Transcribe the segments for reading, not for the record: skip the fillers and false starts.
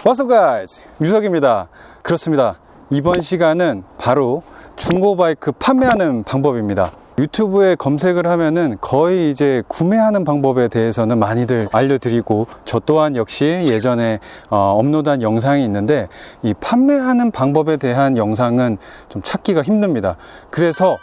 What's up guys, 유석입니다. 그렇습니다. 이번 시간은 바로 중고바이크 판매하는 방법입니다. 유튜브에 검색을 하면은 거의 이제 구매하는 방법에 대해서는 많이들 알려드리고, 저 또한 역시 예전에 업로드한 영상이 있는데 이 판매하는 방법에 대한 영상은 좀 찾기가 힘듭니다. 그래서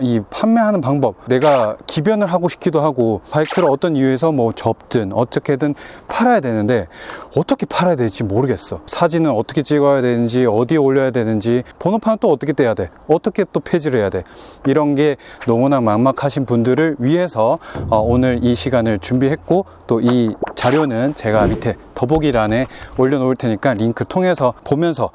이 판매하는 방법, 내가 기변을 하고 싶기도 하고, 바이크를 어떤 이유에서 뭐 접든 어떻게든 팔아야 되는데 어떻게 팔아야 될지 모르겠어. 사진은 어떻게 찍어야 되는지, 어디에 올려야 되는지, 번호판은 또 어떻게 떼야 돼, 어떻게 또 폐지를 해야 돼, 이런 게 너무나 막막하신 분들을 위해서 오늘 이 시간을 준비했고, 또 이 자료는 제가 밑에 더보기란에 올려놓을 테니까 링크 통해서 보면서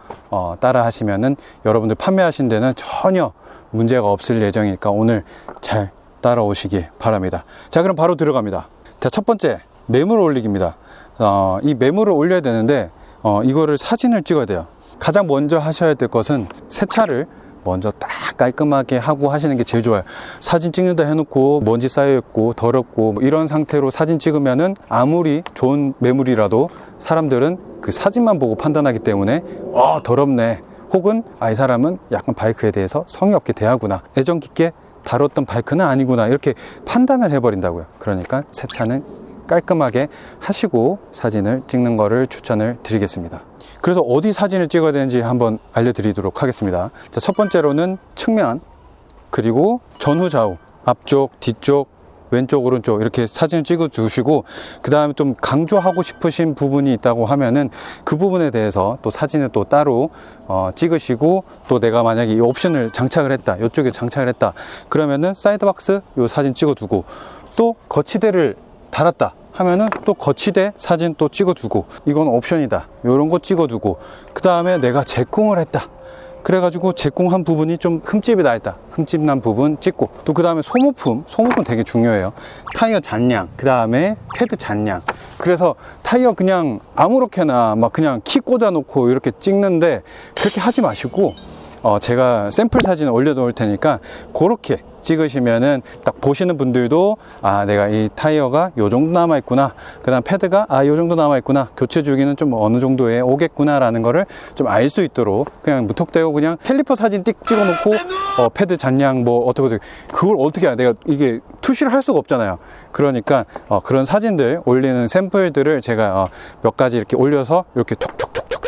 따라 하시면은 여러분들 판매하신 데는 전혀 문제가 없을 예정이니까 오늘 잘 따라오시길 바랍니다. 자, 그럼 바로 들어갑니다. 자, 첫 번째, 매물 올리기입니다. 이 매물을 올려야 되는데 이거를 사진을 찍어야 돼요. 가장 먼저 하셔야 될 것은 세차를 먼저 딱 깔끔하게 하고 하시는 게 제일 좋아요. 사진 찍는다 해놓고 먼지 쌓여있고 더럽고 이런 상태로 사진 찍으면은 아무리 좋은 매물이라도 사람들은 그 사진만 보고 판단하기 때문에 더럽네, 혹은 이 사람은 약간 바이크에 대해서 성의 없게 대하구나, 애정 깊게 다뤘던 바이크는 아니구나, 이렇게 판단을 해버린다고요. 그러니까 세차는 깔끔하게 하시고 사진을 찍는 거를 추천을 드리겠습니다. 그래서 어디 사진을 찍어야 되는지 한번 알려드리도록 하겠습니다. 자, 첫 번째로는 측면, 그리고 전후 좌우, 앞쪽, 뒤쪽, 왼쪽, 오른쪽 이렇게 사진을 찍어 주시고, 그 다음에 좀 강조하고 싶으신 부분이 있다고 하면은 그 부분에 대해서 또 사진을 또 따로 찍으시고, 또 내가 만약에 이 옵션을 장착을 했다, 이쪽에 장착을 했다 그러면은 사이드박스 요 사진 찍어 두고, 또 거치대를 달았다 하면은 또 거치대 사진 또 찍어 두고, 이건 옵션이다, 요런 거 찍어 두고, 그 다음에 내가 제공을 했다 그래가지고 제공한 부분이 좀 흠집이 나 있다, 흠집 난 부분 찍고, 또 그 다음에 소모품 되게 중요해요. 타이어 잔량, 그 다음에 패드 잔량. 그래서 타이어 그냥 아무렇게나 막 그냥 키 꽂아 놓고 이렇게 찍는데 그렇게 하지 마시고, 제가 샘플 사진 올려놓을 테니까 그렇게 찍으시면은 딱 보시는 분들도 내가 이 타이어가 요 정도 남아있구나, 그 다음 패드가 요 정도 남아있구나, 교체 주기는 좀 어느 정도에 오겠구나 라는 거를 좀 알 수 있도록, 그냥 무턱대고 그냥 캘리퍼 사진 띡 찍어놓고 패드 잔량 뭐 어떻게 그걸 어떻게 해야, 내가 이게 투시를 할 수가 없잖아요. 그러니까 그런 사진들 올리는 샘플들을 제가 몇 가지 이렇게 올려서 이렇게 톡톡톡톡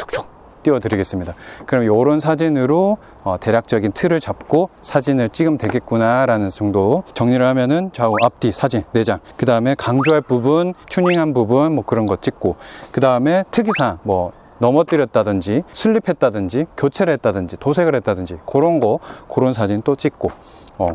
띄워드리겠습니다. 그럼 이런 사진으로 대략적인 틀을 잡고 사진을 찍으면 되겠구나 라는 정도 정리를 하면은 좌우 앞뒤 사진 4장, 그 다음에 강조할 부분, 튜닝한 부분 뭐 그런 거 찍고, 그 다음에 특이사항 뭐 넘어뜨렸다든지 슬립했다든지 교체를 했다든지 도색을 했다든지 그런 사진 또 찍고,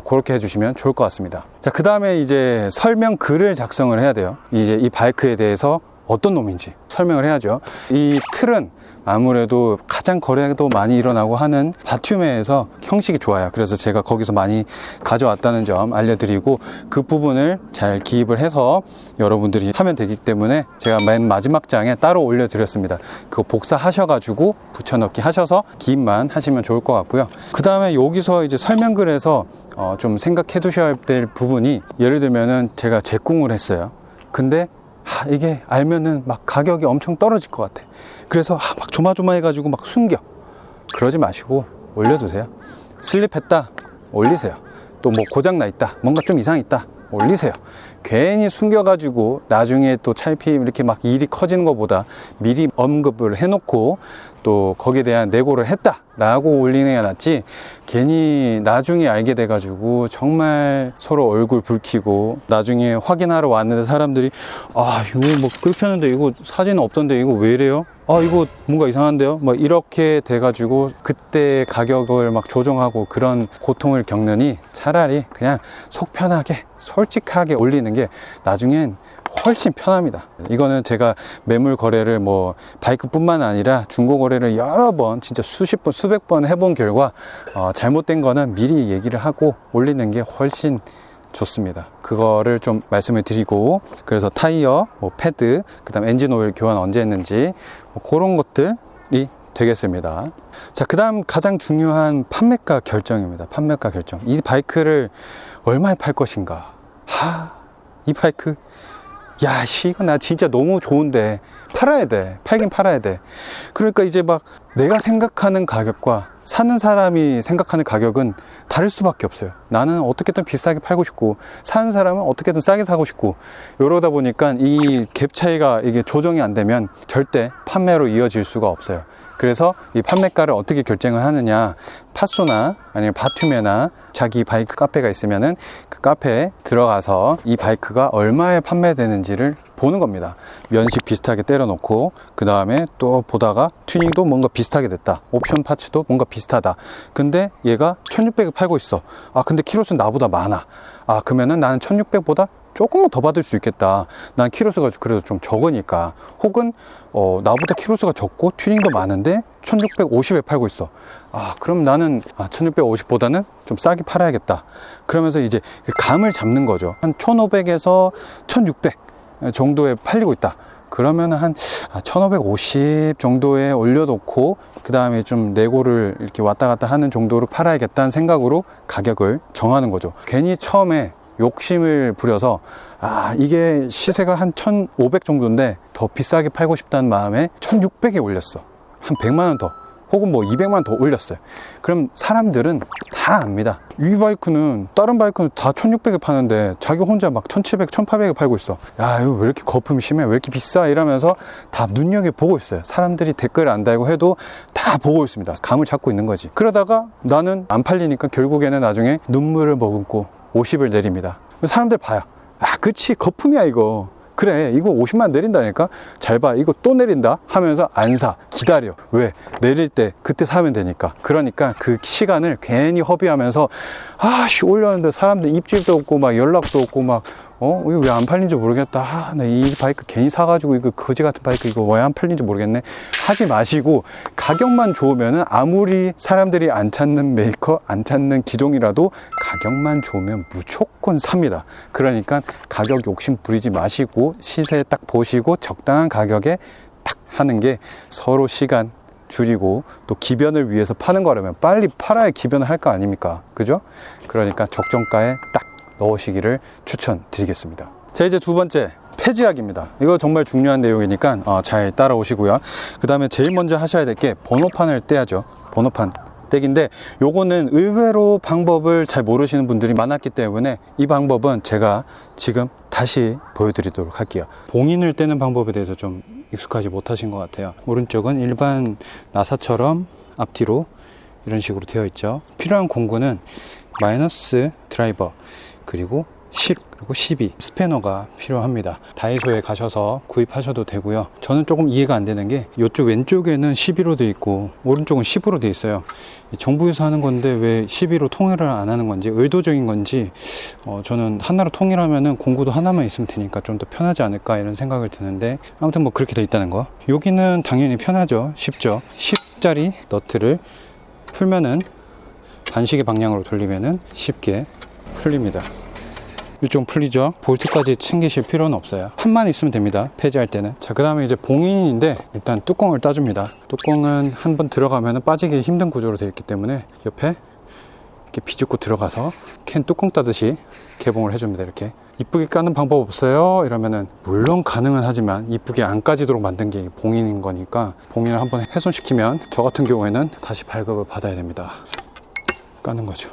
그렇게 해주시면 좋을 것 같습니다. 자, 그 다음에 이제 설명 글을 작성을 해야 돼요. 이제 이 바이크에 대해서 어떤 놈인지 설명을 해야죠. 이 틀은 아무래도 가장 거래도 많이 일어나고 하는 바튜메에서 형식이 좋아요. 그래서 제가 거기서 많이 가져왔다는 점 알려드리고, 그 부분을 잘 기입을 해서 여러분들이 하면 되기 때문에 제가 맨 마지막 장에 따로 올려드렸습니다. 그거 복사하셔가지고 붙여넣기 하셔서 기입만 하시면 좋을 것 같고요. 그 다음에 여기서 이제 설명글에서 좀 생각해 두셔야 될 부분이, 예를 들면은 제가 제공을 했어요. 근데 이게 알면은 막 가격이 엄청 떨어질 것 같아. 그래서 막 조마조마해가지고 막 숨겨. 그러지 마시고 올려두세요. 슬립했다, 올리세요. 또 뭐 고장나 있다, 뭔가 좀 이상 있다, 올리세요. 괜히 숨겨가지고 나중에 또 찰피 이렇게 막 일이 커지는 것보다 미리 언급을 해놓고 또 거기에 대한 내고를 했다 라고 올리는 게 낫지, 괜히 나중에 알게 돼가지고 정말 서로 얼굴 붉히고, 나중에 확인하러 왔는데 사람들이 이거 뭐 그렇게 하는데 이거 사진은 없던데 이거 왜 이래요? 이거 뭔가 이상한데요? 막 이렇게 돼가지고 그때 가격을 막 조정하고 그런 고통을 겪느니 차라리 그냥 속 편하게 솔직하게 올리는 게 나중엔 훨씬 편합니다. 이거는 제가 매물 거래를 뭐 바이크뿐만 아니라 중고 거래를 여러 번, 진짜 수십 번, 수백 번 해본 결과 잘못된 거는 미리 얘기를 하고 올리는 게 훨씬 좋습니다. 그거를 좀 말씀을 드리고, 그래서 타이어, 뭐 패드, 그 다음 엔진 오일 교환 언제 했는지 뭐 그런 것들이 되겠습니다. 자, 그 다음 가장 중요한 판매가 결정입니다. 판매가 결정. 이 바이크를 얼마에 팔 것인가. 이 바이크 야, 씨, 이거 나 진짜 너무 좋은데 팔아야 돼. 팔긴 팔아야 돼. 그러니까 이제 막 내가 생각하는 가격과 사는 사람이 생각하는 가격은 다를 수밖에 없어요. 나는 어떻게든 비싸게 팔고 싶고, 사는 사람은 어떻게든 싸게 사고 싶고, 이러다 보니까 이 갭 차이가 이게 조정이 안 되면 절대 판매로 이어질 수가 없어요. 그래서 이 판매가를 어떻게 결정을 하느냐, 팟소나 아니면 바투메나 자기 바이크 카페가 있으면은 그 카페에 들어가서 이 바이크가 얼마에 판매되는지를 보는 겁니다. 면식 비슷하게 때려 놓고, 그 다음에 또 보다가 튜닝도 뭔가 비슷하게 됐다, 옵션 파츠도 뭔가 비슷하다. 근데 얘가 1600에 팔고 있어. 아, 근데 키로수는 나보다 많아. 아, 그러면은 나는 1600보다 조금은 더 받을 수 있겠다. 난 키로수가 그래도 좀 적으니까. 혹은 나보다 키로수가 적고 튜닝도 많은데 1650에 팔고 있어. 아, 그럼 나는 1650보다는 좀 싸게 팔아야겠다. 그러면서 이제 그 감을 잡는 거죠. 한 1500에서 1600 정도에 팔리고 있다. 그러면 한 1550 정도에 올려놓고, 그 다음에 좀 내고를 이렇게 왔다 갔다 하는 정도로 팔아야겠다는 생각으로 가격을 정하는 거죠. 괜히 처음에 욕심을 부려서 이게 시세가 한 1500 정도인데 더 비싸게 팔고 싶다는 마음에 1600에 올렸어. 한 100만원 더, 혹은 뭐 200만원 더 올렸어요. 그럼 사람들은 다 압니다. 이 바이크는, 다른 바이크는 다 1600에 파는데 자기 혼자 막 1700, 1800에 팔고 있어. 야, 이거 왜 이렇게 거품이 심해? 왜 이렇게 비싸? 이러면서 다 눈여겨보고 있어요. 사람들이 댓글을 안 달고 해도 다 보고 있습니다. 감을 잡고 있는 거지. 그러다가 나는 안 팔리니까 결국에는 나중에 눈물을 머금고 50을 내립니다. 사람들 봐요. 그치, 거품이야 이거. 그래, 이거 50만 내린다니까? 잘 봐, 이거 또 내린다? 하면서 안 사. 기다려. 왜? 내릴 때 그때 사면 되니까. 그러니까 그 시간을 괜히 허비하면서 올렸는데 사람들 입질도 없고 막 연락도 없고 막 이거 왜 안 팔린지 모르겠다. 나 이 바이크 괜히 사가지고 이거 거지 같은 바이크 이거 왜 안 팔린지 모르겠네. 하지 마시고, 가격만 좋으면은 아무리 사람들이 안 찾는 메이커, 안 찾는 기종이라도 가격만 좋으면 무조건 삽니다. 그러니까 가격 욕심 부리지 마시고 시세 딱 보시고 적당한 가격에 딱 하는 게 서로 시간 줄이고, 또 기변을 위해서 파는 거라면 빨리 팔아야 기변을 할 거 아닙니까? 그죠? 그러니까 적정가에 딱 넣으시기를 추천드리겠습니다. 자, 이제 두 번째, 폐지약입니다. 이거 정말 중요한 내용이니까 잘 따라오시고요. 그 다음에 제일 먼저 하셔야 될 게 번호판을 떼야죠. 번호판 떼기인데, 요거는 의외로 방법을 잘 모르시는 분들이 많았기 때문에 이 방법은 제가 지금 다시 보여드리도록 할게요. 봉인을 떼는 방법에 대해서 좀 익숙하지 못하신 것 같아요. 오른쪽은 일반 나사처럼 앞뒤로 이런 식으로 되어 있죠. 필요한 공구는 마이너스 드라이버, 그리고 10, 그리고 12 스패너가 필요합니다. 다이소에 가셔서 구입하셔도 되고요. 저는 조금 이해가 안 되는 게, 이쪽 왼쪽에는 12로 되어 있고 오른쪽은 10으로 되어 있어요. 정부에서 하는 건데 왜 12로 통일을 안 하는 건지, 의도적인 건지, 저는 하나로 통일하면은 공구도 하나만 있으면 되니까 좀 더 편하지 않을까 이런 생각을 드는데, 아무튼 뭐 그렇게 되어 있다는 거. 여기는 당연히 편하죠. 쉽죠. 10짜리 너트를 풀면은, 반시계 방향으로 돌리면은 쉽게 풀립니다. 이쪽 풀리죠. 볼트까지 챙기실 필요는 없어요. 판만 있으면 됩니다, 폐지할 때는. 자, 그 다음에 이제 봉인인데, 일단 뚜껑을 따줍니다. 뚜껑은 한번 들어가면 빠지기 힘든 구조로 되어 있기 때문에 옆에 이렇게 비집고 들어가서 캔 뚜껑 따듯이 개봉을 해줍니다. 이렇게. 이쁘게 까는 방법 없어요? 이러면은 물론 가능은 하지만 이쁘게 안 까지도록 만든 게 봉인인 거니까, 봉인을 한번 훼손시키면 저 같은 경우에는 다시 발급을 받아야 됩니다. 까는 거죠.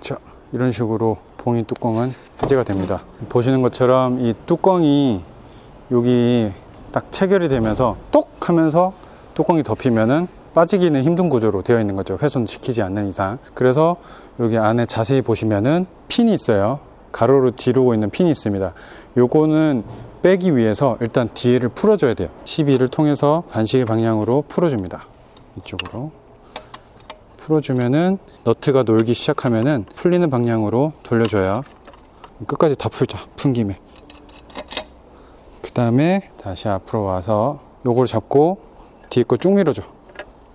자, 이런 식으로 봉인 뚜껑은 해제가 됩니다. 보시는 것처럼 이 뚜껑이 여기 딱 체결이 되면서 똑 하면서 뚜껑이 덮이면은 빠지기는 힘든 구조로 되어 있는 거죠. 훼손시키지 않는 이상. 그래서 여기 안에 자세히 보시면은 핀이 있어요. 가로로 지르고 있는 핀이 있습니다. 요거는 빼기 위해서 일단 뒤에를 풀어줘야 돼요. 12를 통해서 반시계 방향으로 풀어줍니다. 이쪽으로 풀어주면은 너트가 놀기 시작하면은 풀리는 방향으로 돌려줘요. 끝까지 다 풀자, 푼 김에. 그 다음에 다시 앞으로 와서 요걸 잡고 뒤에 거 쭉 밀어줘.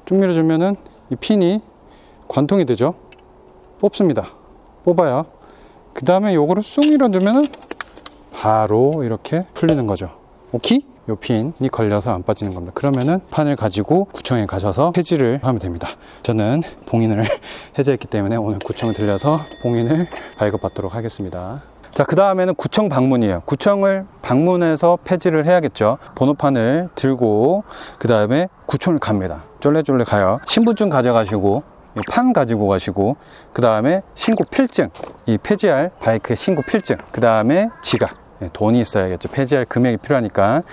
쭉 밀어주면은 이 핀이 관통이 되죠. 뽑습니다. 뽑아요. 그 다음에 요거를 쑥 밀어주면은 바로 이렇게 풀리는 거죠. 오케이? 요 핀이 걸려서 안 빠지는 겁니다. 그러면은 판을 가지고 구청에 가셔서 폐지를 하면 됩니다. 저는 봉인을 해제했기 때문에 오늘 구청을 들려서 봉인을 발급받도록 하겠습니다. 자, 그 다음에는 구청 방문이에요. 구청을 방문해서 폐지를 해야겠죠. 번호판을 들고 그 다음에 구청을 갑니다. 쫄래쫄래 가요. 신분증 가져가시고 판 가지고 가시고 그 다음에 신고 필증, 이 폐지할 바이크의 신고 필증, 그 다음에 지갑, 돈이 있어야겠죠. 폐지할 금액이 필요하니까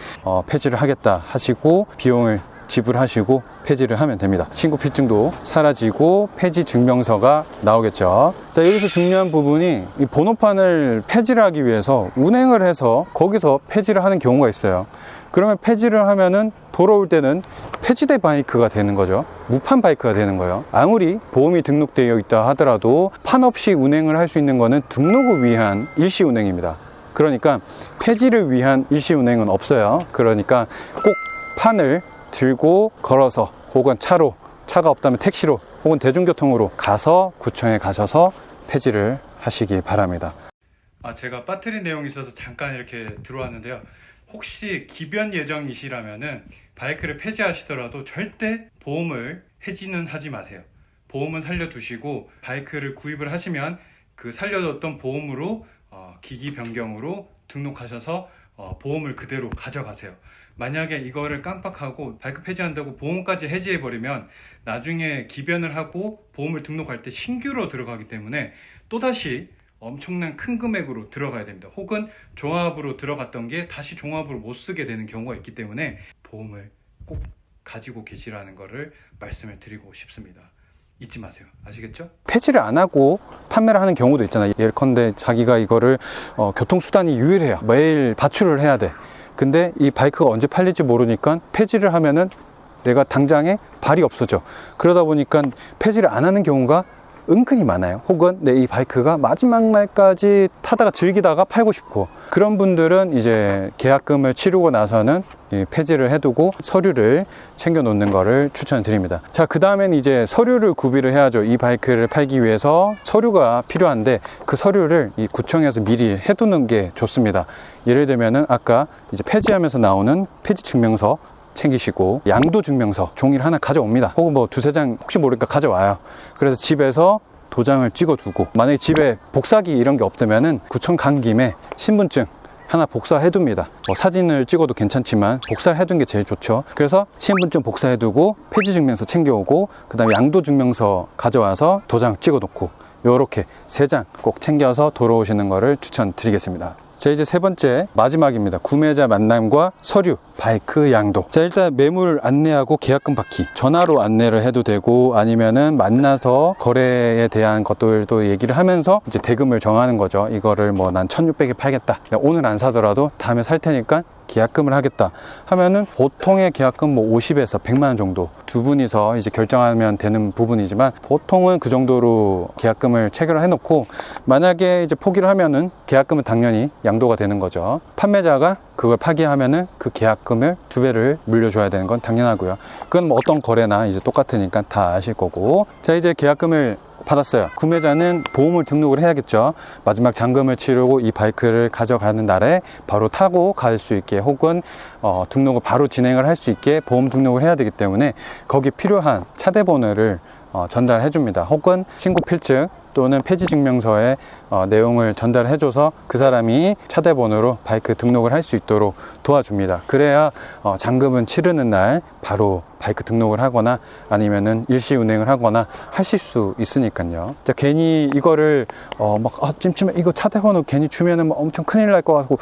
폐지를 하겠다 하시고 비용을 지불하시고 폐지를 하면 됩니다. 신고 필증도 사라지고 폐지 증명서가 나오겠죠. 자, 여기서 중요한 부분이 이 번호판을 폐지를 하기 위해서 운행을 해서 거기서 폐지를 하는 경우가 있어요. 그러면 폐지를 하면은 돌아올 때는 폐지된 바이크가 되는 거죠. 무판 바이크가 되는 거예요. 아무리 보험이 등록되어 있다 하더라도 판 없이 운행을 할 수 있는 거는 등록을 위한 일시 운행입니다. 그러니까 폐지를 위한 일시 운행은 없어요. 그러니까 꼭 판을 들고 걸어서 혹은 차로, 차가 없다면 택시로 혹은 대중교통으로 가서 구청에 가셔서 폐지를 하시기 바랍니다. 제가 빠뜨린 내용이 있어서 잠깐 이렇게 들어왔는데요. 혹시 기변 예정이시라면은 바이크를 폐지하시더라도 절대 보험을 해지는 하지 마세요. 보험은 살려두시고 바이크를 구입을 하시면 그 살려뒀던 보험으로 기기 변경으로 등록하셔서 보험을 그대로 가져가세요. 만약에 이거를 깜빡하고 바이크 폐지한다고 보험까지 해지해버리면 나중에 기변을 하고 보험을 등록할 때 신규로 들어가기 때문에 또다시 엄청난 큰 금액으로 들어가야 됩니다. 혹은 종합으로 들어갔던 게 다시 종합으로 못 쓰게 되는 경우가 있기 때문에 보험을 꼭 가지고 계시라는 거를 말씀을 드리고 싶습니다. 잊지 마세요. 아시겠죠? 폐지를 안 하고 판매를 하는 경우도 있잖아요. 예컨대 자기가 이거를 교통수단이 유일해요. 매일 바출을 해야 돼. 근데 이 바이크가 언제 팔릴지 모르니까 폐지를 하면은 내가 당장에 발이 없어져. 그러다 보니까 폐지를 안 하는 경우가 은근히 많아요. 혹은 이 바이크가 마지막 날까지 타다가 즐기다가 팔고 싶고, 그런 분들은 이제 계약금을 치르고 나서는 폐지를 해두고 서류를 챙겨 놓는 거를 추천드립니다. 자, 그 다음엔 이제 서류를 구비를 해야죠. 이 바이크를 팔기 위해서 서류가 필요한데 그 서류를 이 구청에서 미리 해두는 게 좋습니다. 예를 들면은 아까 이제 폐지하면서 나오는 폐지 증명서 챙기시고, 양도 증명서 종이를 하나 가져옵니다. 혹은 뭐 두세 장 혹시 모르니까 가져와요. 그래서 집에서 도장을 찍어 두고, 만약에 집에 복사기 이런 게 없다면은 구청 간 김에 신분증 하나 복사해 둡니다. 뭐 사진을 찍어도 괜찮지만 복사를 해둔 게 제일 좋죠. 그래서 신분증 복사해 두고 폐지 증명서 챙겨오고, 그 다음에 양도 증명서 가져와서 도장 찍어 놓고, 요렇게 3장 꼭 챙겨서 돌아오시는 거를 추천드리겠습니다. 자, 이제 세 번째 마지막입니다. 구매자 만남과 서류, 바이크 양도. 자, 일단 매물 안내하고 계약금 받기. 전화로 안내를 해도 되고, 아니면은 만나서 거래에 대한 것들도 얘기를 하면서 이제 대금을 정하는 거죠. 이거를 뭐 난 1600에 팔겠다. 오늘 안 사더라도 다음에 살 테니까 계약금을 하겠다 하면은 보통의 계약금 뭐 50에서 100만 원 정도, 두 분이서 이제 결정하면 되는 부분이지만 보통은 그 정도로 계약금을 체결을 해놓고, 만약에 이제 포기를 하면은 계약금은 당연히 양도가 되는 거죠. 판매자가 그걸 파기하면은 그 계약금을 2배를 물려줘야 되는 건 당연하고요. 그건 뭐 어떤 거래나 이제 똑같으니까 다 아실 거고. 자, 이제 계약금을 받았어요. 구매자는 보험을 등록을 해야겠죠. 마지막 잔금을 치르고 이 바이크를 가져가는 날에 바로 타고 갈 수 있게, 혹은 등록을 바로 진행을 할 수 있게 보험 등록을 해야 되기 때문에 거기 필요한 차대 번호를 전달해 줍니다. 혹은 신고 필증 또는 폐지 증명서의 내용을 전달해 줘서 그 사람이 차대 번호로 바이크 등록을 할 수 있도록 도와줍니다. 그래야 잔금은 치르는 날 바로 바이크 등록을 하거나 아니면은 일시 운행을 하거나 하실 수 있으니까요. 자, 괜히 이거를 찜찜해, 이거 차대 번호 괜히 주면은 엄청 큰일 날 것 같고,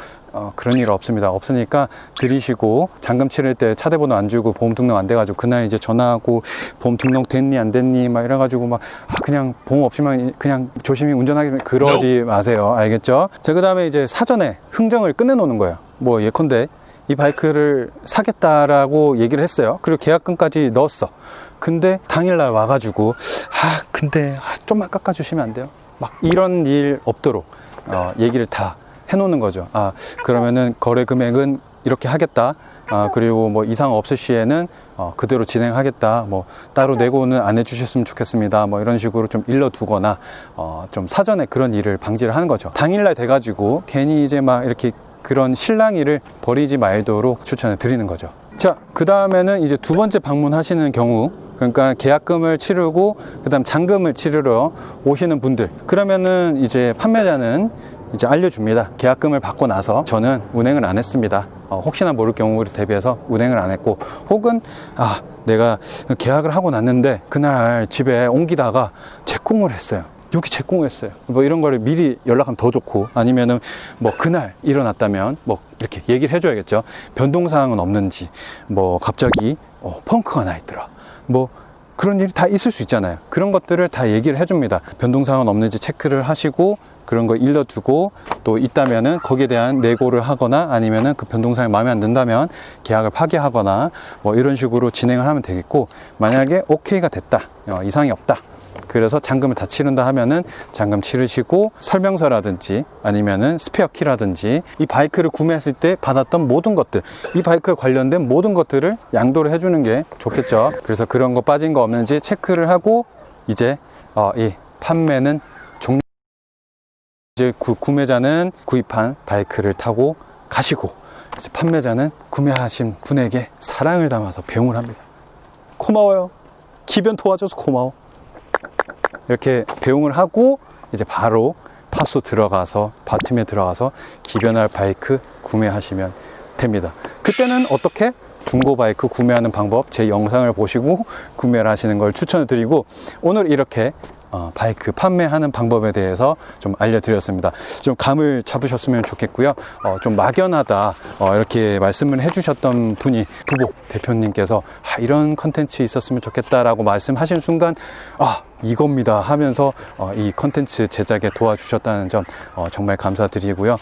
그런 일 없습니다. 없으니까 드리시고, 잔금 치를 때 차대 번호 안 주고 보험 등록 안 돼가지고 그날 이제 전화하고 보험 등록 됐니 안 됐니 막 이래가지고 막 그냥 보험 없이만 그냥 조심히 운전하기, 그러지 마세요. 알겠죠? 자, 그 다음에 이제 사전에 흥정을 끝내 놓는 거예요. 뭐 예컨대 이 바이크를 사겠다라고 얘기를 했어요. 그리고 계약금까지 넣었어. 근데 당일날 와가지고 근데 좀만 깎아주시면 안 돼요? 막 이런 일 없도록 얘기를 다 해놓는 거죠. 그러면은 거래 금액은 이렇게 하겠다. 그리고 뭐 이상 없을 시에는 그대로 진행하겠다. 뭐 따로 내고는 안 해주셨으면 좋겠습니다. 뭐 이런 식으로 좀 일러두거나 좀 사전에 그런 일을 방지를 하는 거죠. 당일날 돼가지고 괜히 이제 막 이렇게 그런 실랑이를 버리지 말도록 추천을 드리는 거죠. 자, 그 다음에는 이제 두 번째 방문하시는 경우, 그러니까 계약금을 치르고 그다음 잔금을 치르러 오시는 분들, 그러면은 이제 판매자는 이제 알려줍니다. 계약금을 받고 나서 저는 운행을 안 했습니다. 혹시나 모를 경우를 대비해서 운행을 안 했고, 혹은 내가 계약을 하고 났는데 그날 집에 옮기다가 재공을 했어요. 여기 재공했어요. 뭐 이런 거를 미리 연락하면 더 좋고, 아니면은 뭐 그날 일어났다면 뭐 이렇게 얘기를 해줘야겠죠. 변동사항은 없는지, 뭐 갑자기 펑크가 나 있더라, 뭐 그런 일이 다 있을 수 있잖아요. 그런 것들을 다 얘기를 해줍니다. 변동사항은 없는지 체크를 하시고, 그런 거 일러두고, 또 있다면은 거기에 대한 내고를 하거나, 아니면은 그 변동사항이 마음에 안 든다면 계약을 파기하거나, 뭐 이런 식으로 진행을 하면 되겠고, 만약에 오케이가 됐다, 이상이 없다, 그래서 잔금을 다 치른다 하면은 잔금 치르시고, 설명서라든지 아니면은 스페어 키라든지 이 바이크를 구매했을 때 받았던 모든 것들, 이 바이크에 관련된 모든 것들을 양도를 해주는 게 좋겠죠. 그래서 그런 거 빠진 거 없는지 체크를 하고, 이제 이 판매는 종료. 이제 구매자는 구입한 바이크를 타고 가시고, 이제 판매자는 구매하신 분에게 사랑을 담아서 배웅을 합니다. 고마워요. 기변 도와줘서 고마워. 이렇게 배웅을 하고, 이제 바로 파소 들어가서, 바팀에 들어가서 기변할 바이크 구매하시면 됩니다. 그때는 어떻게? 중고 바이크 구매하는 방법 제 영상을 보시고 구매를 하시는 걸 추천을 드리고, 오늘 이렇게 바이크 판매하는 방법에 대해서 좀 알려드렸습니다. 좀 감을 잡으셨으면 좋겠고요. 좀 막연하다 이렇게 말씀을 해주셨던 분이 부보 대표님께서 이런 컨텐츠 있었으면 좋겠다라고 말씀하신 순간 이겁니다 하면서 이 컨텐츠 제작에 도와주셨다는 점 정말 감사드리고요.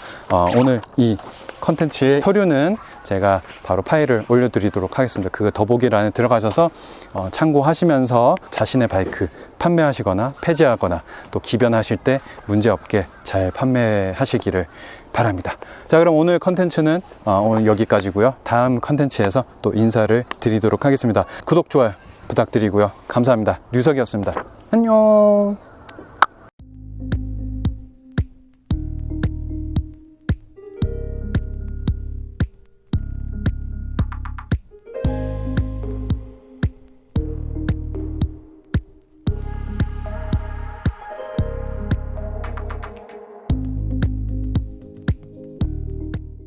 오늘 이 컨텐츠의 서류는 제가 바로 파일을 올려드리도록 하겠습니다. 그 더보기란에 들어가셔서 참고하시면서 자신의 바이크 판매하시거나 폐지하거나 또 기변하실 때 문제없게 잘 판매하시기를 바랍니다. 자, 그럼 오늘 컨텐츠는 오늘 여기까지고요. 다음 컨텐츠에서 또 인사를 드리도록 하겠습니다. 구독, 좋아요 부탁드리고요. 감사합니다. 류석이었습니다. 안녕.